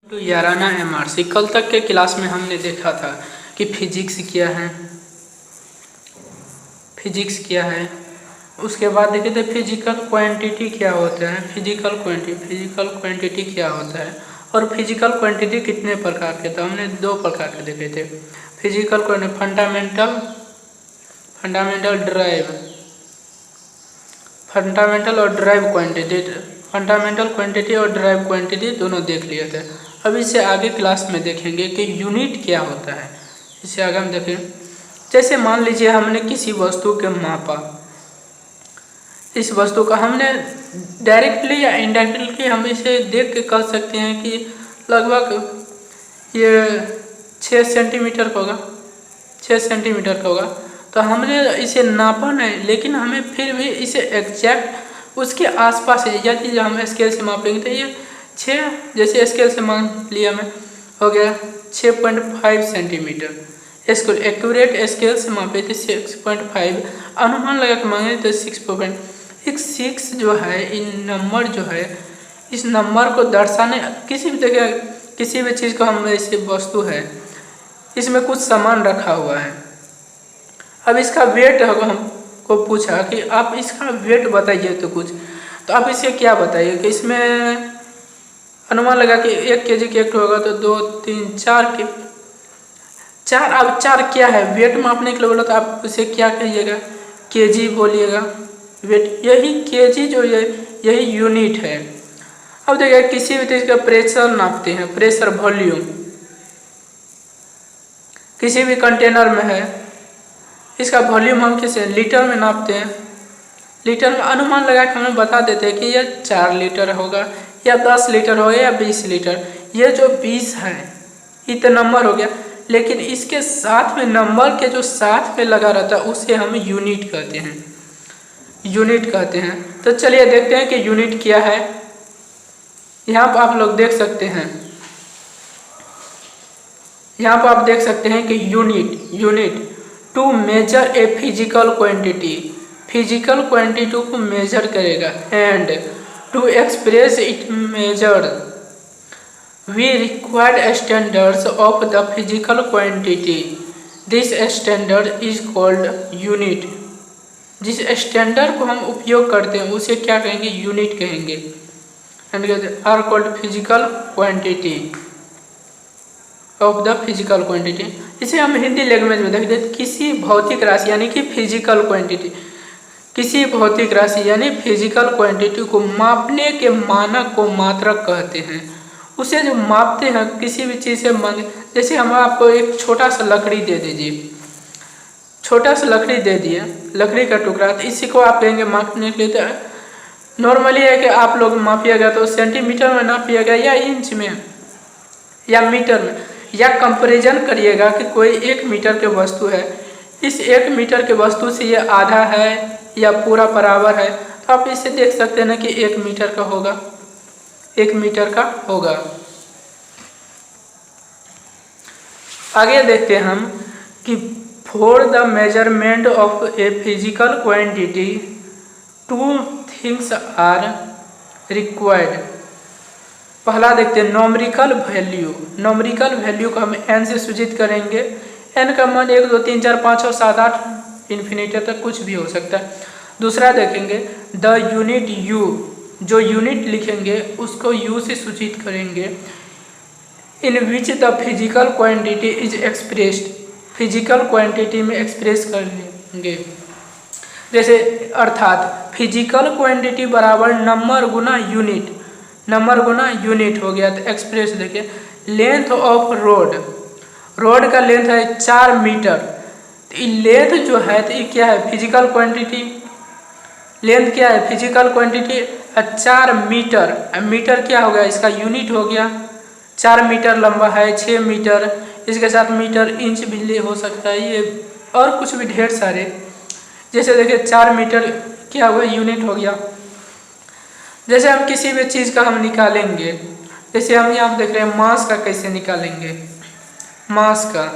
तो याराना एमआरसी कल तक के क्लास में हमने देखा था कि फिजिक्स क्या है। उसके बाद देखे थे फिजिकल क्वांटिटी क्या होता है, फिजिकल क्वांटिटी क्या होता है और फिजिकल क्वांटिटी कितने प्रकार के थे। हमने दो प्रकार के देखे थे, फिजिकल क्वांटिटी फंडामेंटल और ड्राइव क्वांटिटी। फंडामेंटल क्वांटिटी और ड्राइव क्वांटिटी दोनों देख लिए थे। अब इससे आगे क्लास में देखेंगे कि यूनिट क्या होता है। इससे आगे हम देखें, जैसे मान लीजिए हमने किसी वस्तु के मापा, इस वस्तु का हमने डायरेक्टली या इनडायरेक्टली हम इसे देख के कह सकते हैं कि लगभग ये 6 सेंटीमीटर का होगा, 6 सेंटीमीटर का होगा। तो हमने इसे नापा नहीं, लेकिन हमें फिर भी इसे एग्जैक्ट उसके आसपास है। यदि हम स्केल से माप लेंगे तो ये 6, जैसे स्केल से मान लिया मैं, हो गया 6.5 सेंटीमीटर। इसको एक्यूरेट स्केल से मापे थे 6.5, अनुमान लगा के मांगे तो 6 जो है, इन नंबर जो है, इस नंबर को दर्शाने किसी भी जगह किसी भी चीज़ को हम ऐसी वस्तु है, इसमें कुछ सामान रखा हुआ है। अब इसका वेट हमको पूछा कि आप इसका वेट बताइए तो कुछ, तो आप इसे क्या बताइए कि इसमें अनुमान लगा कि 1 kg के एक होगा तो 2, 3, 4 के 4। अब 4 क्या है, वेट मापने के लिए बोला तो आप उसे क्या कहिएगा, केजी बोलिएगा वेट। यही केजी जो है यही यूनिट है। अब देखिए किसी भी चीज़ का प्रेशर नापते हैं, प्रेशर वॉल्यूम किसी भी कंटेनर में है, इसका वॉल्यूम हम किसे लीटर में नापते हैं। लीटर में अनुमान लगा के हमें बता देते हैं कि यह 4 लीटर होगा या 10 लीटर होगा या 20 लीटर। ये जो 20 है ये तो नंबर हो गया, लेकिन इसके साथ में नंबर के जो साथ में लगा रहता है उसे हम यूनिट कहते हैं। तो चलिए देखते हैं कि यूनिट क्या है। यहाँ पर आप लोग देख सकते हैं, यहाँ पर आप देख सकते हैं कि unit to measure a physical quantity को मेजर करेगा and to express it measure we required standards of the physical quantity. This standard is called unit. जिस स्टैंडर्ड को हम उपयोग करते हैं उसे क्या कहेंगे, यूनिट कहेंगे। And are called physical quantity of the physical quantity. इसे हम हिंदी लैंग्वेज में देखते हैं, किसी भौतिक राशि यानी कि फिजिकल क्वांटिटी, किसी भौतिक राशि यानी फिजिकल क्वांटिटी को मापने के मानक को मात्रक कहते हैं। उसे जो मापते हैं किसी भी चीज़ से मांगे, जैसे हम आपको एक छोटा सा लकड़ी दे दीजिए, छोटा सा लकड़ी दे दिए, लकड़ी का टुकड़ा, तो इसी को आप लेंगे मापने के लिए। तो नॉर्मली है कि आप लोग मापिएगा तो सेंटीमीटर में नापिएगा या इंच में या मीटर में, या कंपैरिजन करिएगा कि कोई 1 मीटर के वस्तु है, इस 1 मीटर के वस्तु से ये आधा है या पूरा बराबर है, तो आप इससे देख सकते हैं ना कि 1 मीटर का होगा, 1 मीटर का होगा। आगे देखते हैं हम कि for the measurement of a physical quantity 2 things are required. पहला देखते हैं नॉमरिकल वैल्यू। नॉमरिकल वैल्यू को हम n से सूचित करेंगे। n का मान 1, 2, 3, 4, 5 और 7, 8 इन्फिनिटी तक कुछ भी हो सकता है। दूसरा देखेंगे द यूनिट u, जो यूनिट लिखेंगे उसको u से सूचित करेंगे। In which the physical quantity is expressed, physical quantity में एक्सप्रेस कर लेंगे। जैसे अर्थात फिजिकल क्वांटिटी बराबर नंबर गुना यूनिट, नंबर गुना यूनिट हो गया। तो एक्सप्रेस देखिए, लेंथ ऑफ रोड का लेंथ है 4 मीटर। तो ये लेंथ जो है तो ये क्या है, फिजिकल क्वांटिटी। लेंथ क्या है, फिजिकल क्वांटिटी 4 मीटर। मीटर क्या हो गया, इसका यूनिट हो गया। 4 मीटर लंबा है, 6 मीटर, इसके साथ मीटर इंच भी हो सकता है, ये और कुछ भी ढेर सारे। जैसे देखिए 4 मीटर क्या हुआ, यूनिट हो गया। जैसे हम किसी भी चीज़ का हम निकालेंगे, जैसे हम यहाँ देख रहे हैं मास का कैसे निकालेंगे, मास का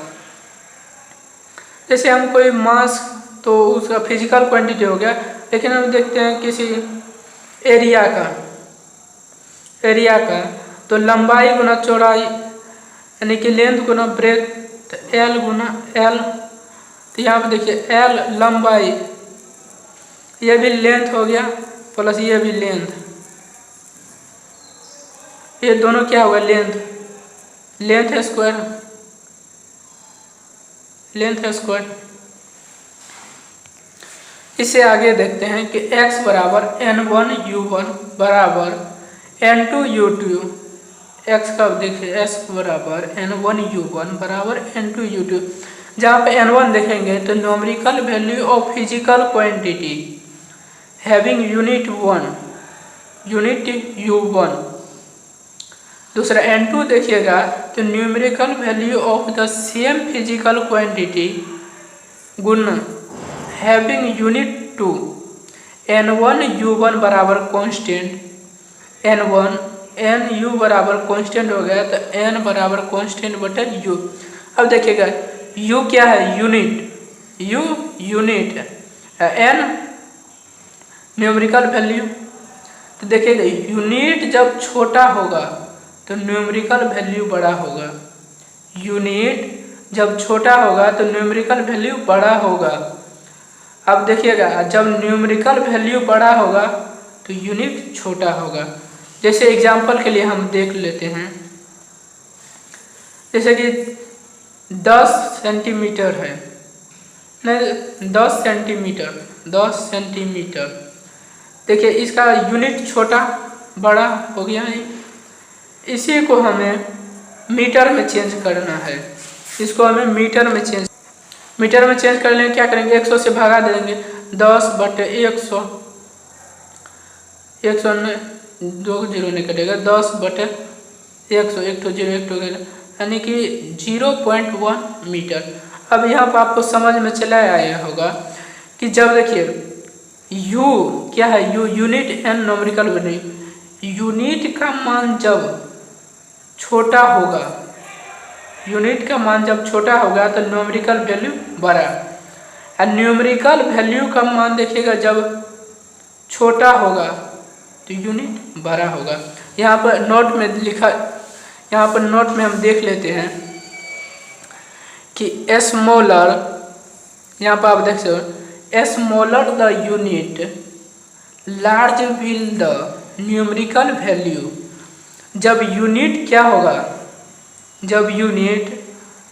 जैसे हम कोई मास, तो उसका फिजिकल क्वांटिटी हो गया। लेकिन हम देखते हैं किसी एरिया का, तो लंबाई गुना चौड़ाई यानी कि लेंथ गुना ब्रेथ, तो एल गुना एल। तो यहाँ पे देखिए एल लंबाई, ये भी लेंथ हो गया प्लस ये भी लेंथ, ये दोनों क्या होगा length, length square, length square. इससे आगे देखते हैं कि x बराबर n1u1 बराबर n2u2। x का देखिए x बराबर n1u1 बराबर n2u2, जहाँ पे n1 देखेंगे तो numerical value of physical quantity having unit 1, unit u1। दूसरा n2 देखिएगा तो numerical value of the same physical quantity गुण हैविंग यूनिट 2। n1 u1 बराबर कांस्टेंट, n1 n u बराबर कांस्टेंट हो गया, तो n बराबर कांस्टेंट बटे u। अब देखिएगा u क्या है यूनिट, u यूनिट है, n न्यूमेरिकल वैल्यू। तो देखिएगा यूनिट जब छोटा होगा तो न्यूमेरिकल वैल्यू बड़ा होगा, यूनिट जब छोटा होगा तो न्यूमेरिकल वैल्यू बड़ा होगा। अब देखिएगा जब न्यूमेरिकल वैल्यू बड़ा होगा तो यूनिट छोटा होगा। जैसे एग्जांपल के लिए हम देख लेते हैं, जैसे कि 10 सेंटीमीटर है, नहीं 10 सेंटीमीटर, 10 सेंटीमीटर। देखिए इसका यूनिट छोटा बड़ा हो गया है, इसी को हमें मीटर में चेंज करना है, इसको हमें मीटर में चेंज कर लेंगे। क्या करेंगे 100 से भगा देंगे, 10 बटे 100, 100 में 2 0 नहीं कटेगा, 10 बटे 100, 1 तो 0 1 तो यानी कि 0.1 मीटर। अब यहाँ पर आपको समझ में चला आया होगा कि जब देखिए u क्या है, u unit n numerical value, unit का मान जब छोटा होगा, यूनिट का मान जब छोटा होगा तो न्यूमेरिकल वैल्यू बड़ा, और न्यूमेरिकल वैल्यू का मान देखिएगा जब छोटा होगा तो यूनिट बड़ा होगा। यहाँ पर नोट में लिखा, यहाँ पर नोट में हम देख लेते हैं कि स्मॉलर, यहाँ पर आप देख सकते हो smaller the unit large will the numerical value. जब यूनिट क्या होगा, जब यूनिट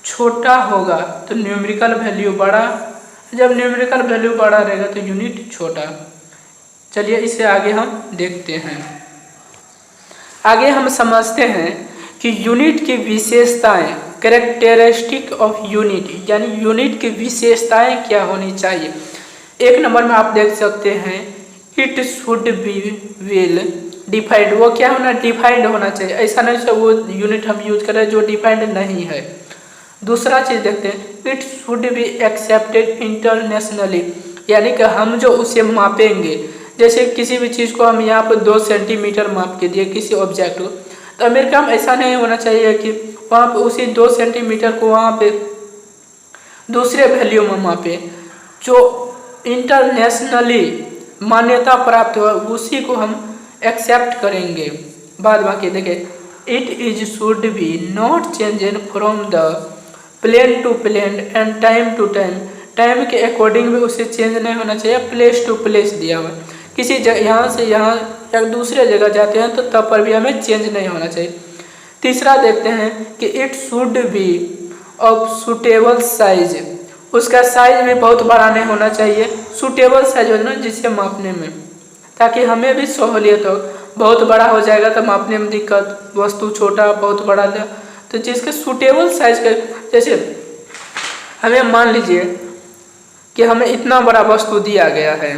छोटा होगा तो न्यूमेरिकल वैल्यू बड़ा, जब न्यूमेरिकल वैल्यू बड़ा रहेगा तो यूनिट छोटा। चलिए इसे आगे हम देखते हैं। आगे हम समझते हैं कि यूनिट की विशेषताएं, कैरेक्टरिस्टिक ऑफ यूनिट, यानी यूनिट की विशेषताएं क्या होनी चाहिए। एक नंबर में आप देख सकते हैं it should be well defined, वो क्या होना, डिफाइंड होना चाहिए, ऐसा नहीं से वो यूनिट हम यूज कर रहे हैं जो डिफाइंड नहीं है। दूसरा चीज़ देखते हैं it should be accepted internationally, यानी कि हम जो उसे मापेंगे, जैसे किसी भी चीज़ को हम यहाँ पर 2 सेंटीमीटर माप के दिए किसी ऑब्जेक्ट को, तो अमेरिका में ऐसा नहीं होना चाहिए कि वहाँ पे उसी 2 सेंटीमीटर को वहाँ पे दूसरे वैल्यू में मापे। जो इंटरनेशनली मान्यता प्राप्त हुआ उसी को हम एक्सेप्ट करेंगे। बाद बाकी देखें it is should be not changed from the plane to plane and time to time, time के अकॉर्डिंग भी उसे चेंज नहीं होना चाहिए। प्लेस टू प्लेस दिया हुआ है, किसी यहाँ से यहाँ या दूसरे जगह जाते हैं तो तब पर भी हमें चेंज नहीं होना चाहिए। तीसरा देखते हैं कि it should B of suitable size, उसका साइज भी बहुत बड़ा नहीं होना चाहिए, सुटेबल साइज होना जिससे मापने में, ताकि हमें भी सहूलियत हो। बहुत बड़ा हो जाएगा तो मापने में दिक्कत, वस्तु छोटा बहुत बड़ा ले, तो जिसके सुटेबल साइज के, जैसे हमें मान लीजिए कि हमें इतना बड़ा वस्तु दिया गया है,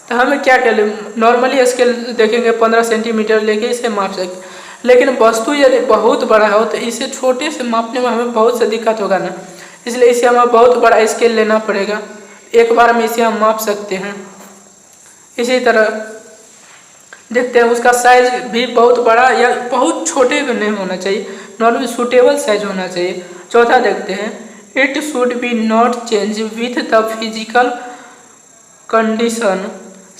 तो हमें क्या करें, नॉर्मली स्केल देखेंगे 15 सेंटीमीटर लेके इसे माप सकते, लेकिन वस्तु यदि बहुत बड़ा हो तो इसे छोटे से मापने में हमें बहुत सा दिक्कत होगा ना, इसलिए इसे हमें बहुत बड़ा स्केल लेना पड़ेगा, एक बार में इसे हम माप सकते हैं। इसी तरह देखते हैं उसका साइज भी बहुत बड़ा या बहुत छोटे भी नहीं होना चाहिए, नॉर्मली सूटेबल साइज होना चाहिए। चौथा देखते हैं it should be not change with the physical condition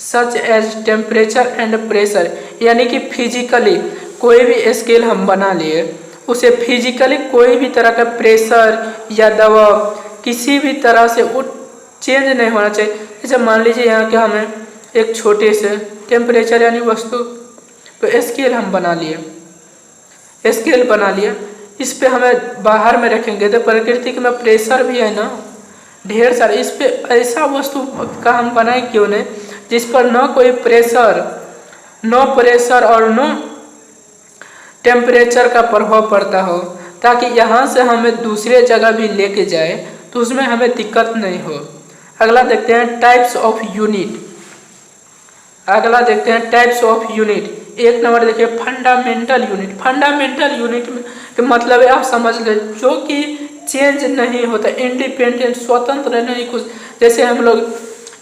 such as temperature and pressure, यानी कि फिजिकली कोई भी स्केल हम बना लिए, उसे फिजिकली कोई भी तरह का प्रेशर या दबाव किसी भी तरह से वो चेंज नहीं होना चाहिए। जैसे मान लीजिए यहाँ के हमें एक छोटे से टेम्परेचर यानी वस्तु तो स्केल हम बना लिए, स्केल बना लिया, इस पे हमें बाहर में रखेंगे तो प्रकृति में प्रेशर भी है ना ढेर सारे, इस पे ऐसा वस्तु का हम बनाए क्यों नहीं जिस पर न कोई प्रेशर और नो टेम्परेचर का प्रभाव पड़ता हो, ताकि यहाँ से हमें दूसरे जगह भी लेके जाए तो उसमें हमें दिक्कत नहीं हो। अगला देखते हैं टाइप्स ऑफ यूनिट। अगला देखते हैं टाइप्स ऑफ यूनिट। एक नंबर देखिए फंडामेंटल यूनिट। फंडामेंटल यूनिट में तो मतलब है आप समझ गए जो कि चेंज नहीं होता, इंडिपेंडेंट स्वतंत्र नहीं कुछ। जैसे हम लोग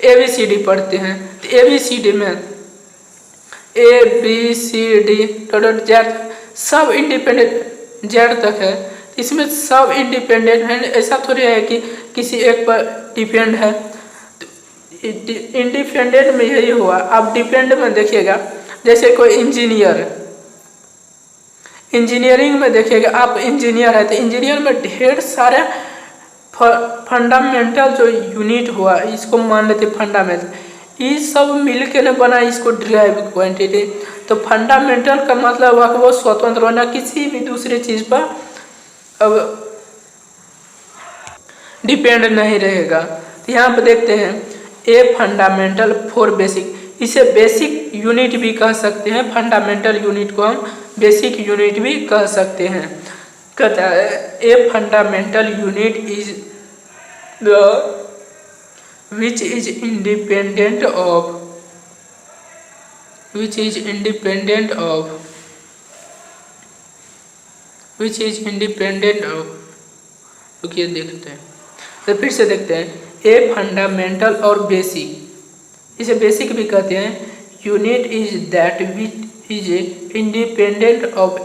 ABCD पढ़ते हैं तो ABCD में ABCD सब इंडिपेंडेंट जेड तक है, इसमें सब इंडिपेंडेंट है। ऐसा थोड़ी है कि किसी एक पर डिपेंड है। इंडिपेंडेंट में यही हुआ। आप डिपेंड में देखिएगा, जैसे कोई इंजीनियरिंग में देखिएगा, आप इंजीनियर है तो इंजीनियर में ढेर सारे फंडामेंटल जो यूनिट हुआ, इसको मान लेते फंडामेंटल, ये सब मिलके ने बना इसको ड्राइव क्वांटिटी। तो फंडामेंटल का मतलब हुआ कि वो स्वतंत्र होना, किसी भी दूसरे चीज पर अब डिपेंड नहीं रहेगा। तो यहाँ पर देखते हैं ए फंडामेंटल फॉर बेसिक, इसे बेसिक यूनिट भी कह सकते हैं। फंडामेंटल यूनिट को हम बेसिक यूनिट भी कह सकते हैं। कहता है a fundamental unit is the which is independent of रुकिए देखते हैं, तो फिर से देखते हैं ए फंडामेंटल और बेसिक, इसे बेसिक भी कहते हैं। Unit is that which is independent of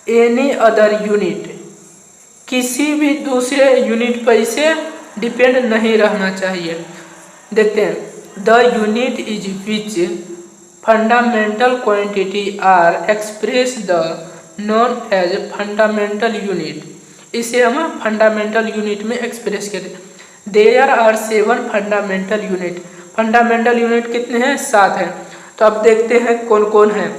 any other unit, किसी भी दूसरे यूनिट पर इसे डिपेंड नहीं रहना चाहिए। देखते हैं the unit is which fundamental quantity are express the non as fundamental unit, इसे हम फंडामेंटल यूनिट में एक्सप्रेस करते हैं। There are 7 fundamental unit. Fundamental unit कितने हैं? 7 हैं। तो अब देखते हैं कौन कौन है।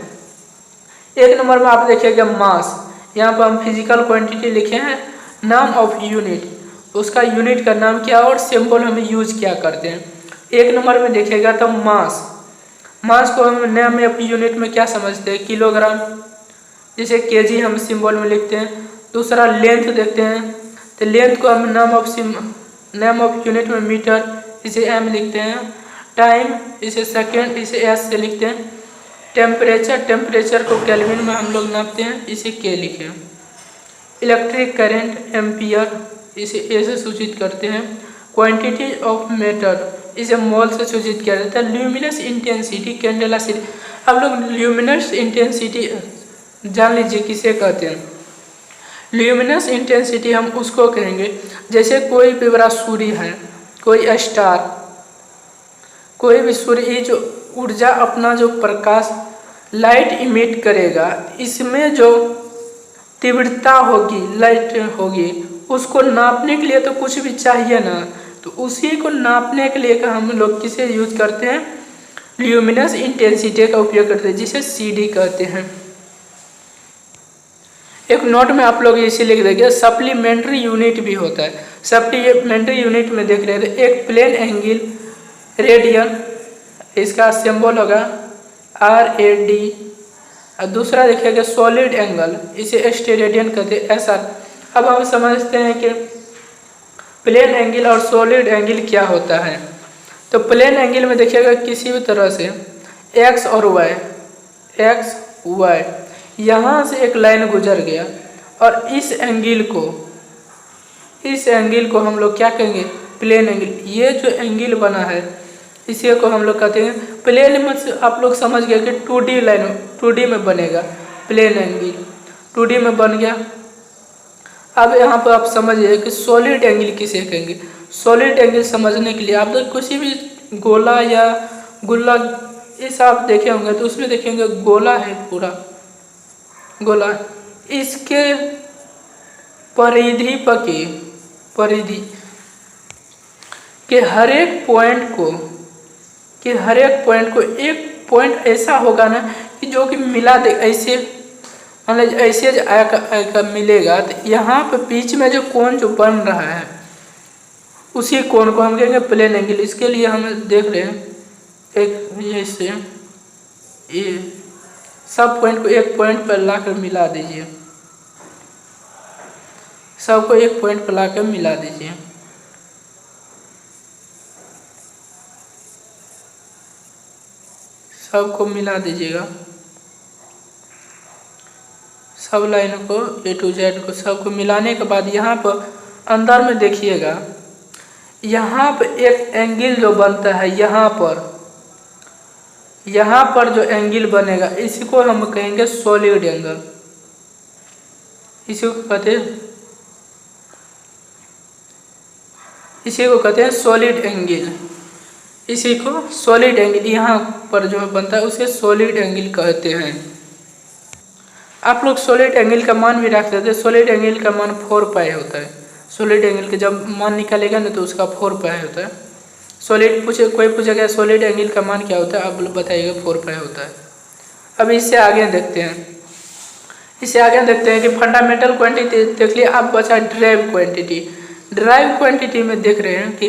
एक नंबर में आप देखिएगा मास, यहाँ पर हम फिजिकल क्वांटिटी लिखे हैं। नाम ऑफ यूनिट, उसका यूनिट का नाम क्या और सिंबल हम यूज क्या करते हैं। एक नंबर में देखिएगा तो मास, मास को हम नाम में अपनी यूनिट में क्या समझते हैं? किलोग्राम, जैसे केजी हम सिंबल में लिखते हैं। दूसरा लेंथ देखते हैं, तो लेंथ को हम नाम ऑफ यूनिट में मीटर, इसे एम लिखते हैं। टाइम इसे सेकेंड, इसे एस से लिखते हैं। टेम्परेचर को केल्विन में हम लोग नापते हैं, इसे के लिखे। इलेक्ट्रिक करंट एम्पियर, इसे ए से सूचित करते हैं। क्वांटिटी ऑफ मैटर, इसे मोल से सूचित किया जाता है। ल्यूमिनस इंटेंसिटी कैंडेला से, अब लोग ल्यूमिनस इंटेंसिटी जान लीजिए किसे कहते हैं। ल्यूमिनस इंटेंसिटी हम उसको कहेंगे जैसे कोई भी बड़ा सूर्य है, कोई स्टार, कोई भी सूर्य, ये जो ऊर्जा अपना जो प्रकाश लाइट इमिट करेगा, इसमें जो तीव्रता होगी, लाइट होगी, उसको नापने के लिए तो कुछ भी चाहिए ना, तो उसी को नापने के लिए हम लोग किसे यूज करते हैं? ल्यूमिनस इंटेंसिटी का उपयोग करते हैं, जिसे CD कहते हैं। एक नोट में आप लोग इसे लिख देंगे। सप्लीमेंट्री यूनिट भी होता है। सप्लीमेंट्री यूनिट में देख रहे थे एक प्लेन एंगल रेडियन, इसका सिंबल होगा RAD, और दूसरा देखिएगा सॉलिड एंगल, इसे स्टेरेडियन कहते हैं SR। अब हम समझते हैं कि प्लेन एंगल और सॉलिड एंगल क्या होता है। तो प्लेन एंगल में देखिएगा किसी भी तरह से x और y यहाँ से एक लाइन गुजर गया, और इस एंगल को हम लोग क्या कहेंगे? Plane angle. ये जो एंगल बना है इसी को हम लोग कहते हैं प्लेन में। आप लोग समझ गए कि 2D लाइन 2D में बनेगा प्लेन एंगल, 2D में बन गया। अब यहाँ पर आप समझिए कि सॉलिड एंगल किसे कहेंगे। सॉलिड एंगल समझने के लिए आप लोग किसी भी गोला या गुल्ला, इस आप देखे होंगे तो उसमें देखेंगे गोला है पूरा, गोला, इसके परिधि के हर एक पॉइंट को एक पॉइंट ऐसा होगा ना कि जो कि मिला दे, ऐसे मतलब ऐसे आएगा मिलेगा। तो यहाँ पे बीच में जो कोण जो बन रहा है उसी कोण को हम कहेंगे प्लेन एंगल। इसके लिए हम देख रहे हैं एक जैसे ये सब पॉइंट को एक पॉइंट पर लाकर मिला दीजिए, सबको एक पॉइंट पर लाकर मिला दीजिए। सबको मिला दीजिएगा, सब लाइन को A to Z को सबको मिलाने के बाद यहाँ पर अंदर में देखिएगा, यहाँ पर एक एंगल जो बनता है, यहाँ पर जो एंगल बनेगा इसी को हम कहेंगे सॉलिड एंगल। इसी को कहते हैं सॉलिड एंगल। इसी को सॉलिड एंगल यहाँ पर जो बनता है उसे सॉलिड एंगल कहते हैं। आप लोग सॉलिड एंगल का मान भी रख सकते हैं। सॉलिड एंगल का मान 4 पाई होता है। सॉलिड एंगल के जब मान निकालेगा ना तो उसका 4 पाई होता है। कोई पूछेगा सॉलिड एंगल का मान क्या होता है, आप लोग बताइएगा 4 पाई होता है। अब इससे आगे देखते हैं कि फंडामेंटल क्वांटिटी देख लिया। अब बचा ड्राइव क्वांटिटी। ड्राइव क्वांटिटी में देख रहे हैं कि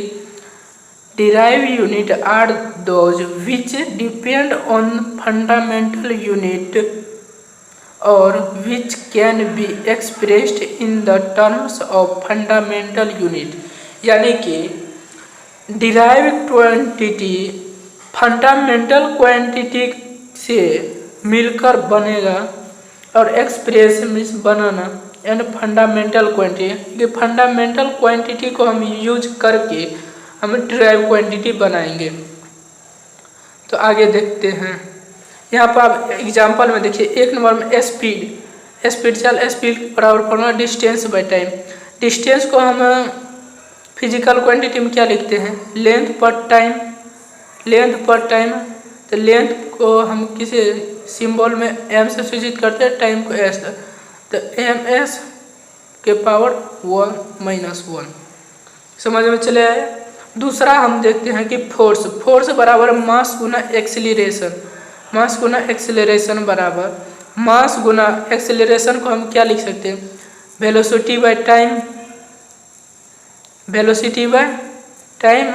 derive unit are those which depend on fundamental unit और which can be expressed in the terms of fundamental unit. यानी कि डिराइव क्वांटिटी फंडामेंटल क्वांटिटी से मिलकर बनेगा और एक्सप्रेशन बनाना यानी फंडामेंटल क्वांटिटी। फंडामेंटल क्वांटिटी को हम यूज करके हम डिराइव क्वांटिटी बनाएंगे। तो आगे देखते हैं। यहाँ पर आप एग्जाम्पल में देखिए, 1 नंबर में स्पीड बराबर formula distance by time. Distance को हम फिजिकल क्वांटिटी में क्या लिखते हैं, लेंथ पर टाइम। तो लेंथ को हम किसी सिंबल में m से सूचित करते हैं, टाइम को s। तो ms के पावर 1 - 1 समझ में चले आए। दूसरा हम देखते हैं कि फोर्स बराबर मास गुना एक्सीलरेशन बराबर मास गुना एक्सीलरेशन को हम क्या लिख सकते हैं, वेलोसिटी बाय टाइम।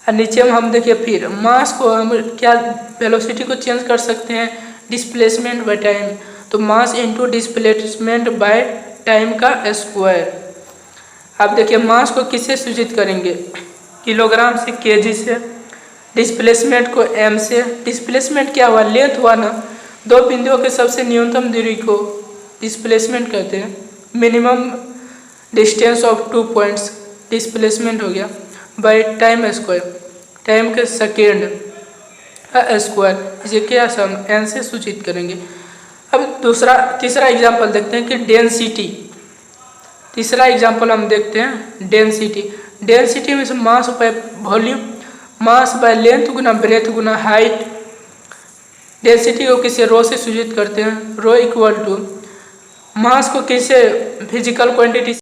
और नीचे में हम देखिए फिर मास को हम क्या वेलोसिटी को चेंज कर सकते हैं, डिस्प्लेसमेंट बाय टाइम। तो mass into displacement by time का स्क्वायर। आप देखिए मास को किससे सूचित करेंगे, किलोग्राम से, केजी से। डिस्प्लेसमेंट को m से। डिस्प्लेसमेंट क्या हुआ, लेंथ हुआ ना। 2 बिंदुओं के सबसे न्यूनतम दूरी को डिस्प्लेसमेंट कहते हैं। Minimum distance of 2 points displacement हो गया, बाय टाइम स्क्वायर, टाइम के सेकेंड का स्क्वायर। इसे क्या हम n से सूचित करेंगे। अब तीसरा एग्जाम्पल देखते हैं कि डेंसिटी। तीसरा एग्जाम्पल हम देखते हैं डेंसिटी में mass by volume, mass by length गुना ब्रेथ गुना हाइट। डेंसिटी को किसे रो से सूचित करते हैं, रो इक्वल टू मास को किसे फिजिकल क्वांटिटी